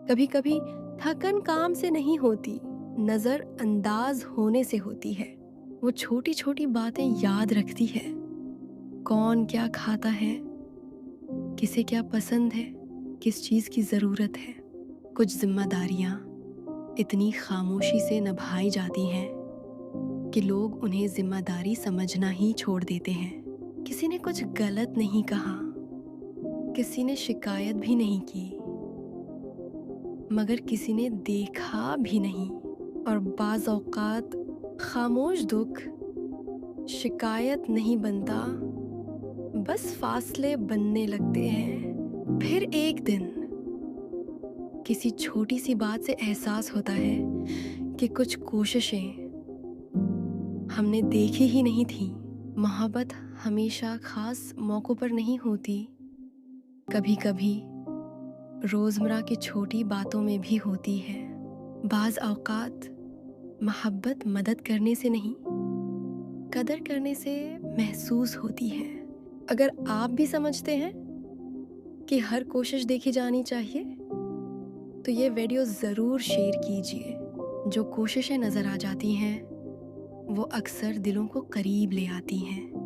कभी कभी थकन काम से नहीं होती, नजर अंदाज होने से होती है। वो छोटी छोटी बातें याद रखती है। कौन क्या खाता है, किसे क्या पसंद है, किस चीज की जरूरत है। कुछ जिम्मेदारियां इतनी खामोशी से निभाई जाती हैं कि लोग उन्हें जिम्मेदारी समझना ही छोड़ देते हैं। किसी ने कुछ गलत नहीं कहा, किसी ने शिकायत भी नहीं की, मगर किसी ने देखा भी नहीं। और बाज़ औक़ात खामोश दुख शिकायत नहीं बनता, बस फासले बनने लगते हैं। फिर एक दिन किसी छोटी सी बात से एहसास होता है कि कुछ कोशिशें हमने देखी ही नहीं थी। मोहब्बत हमेशा खास मौक़ों पर नहीं होती, कभी कभी रोज़मर्रा की छोटी बातों में भी होती है। बाज़ औक़ात मोहब्बत मदद करने से नहीं, कदर करने से महसूस होती है। अगर आप भी समझते हैं कि हर कोशिश देखी जानी चाहिए, तो ये वीडियो ज़रूर शेयर कीजिए। जो कोशिशें नज़र आ जाती हैं वो अक्सर दिलों को करीब ले आती हैं।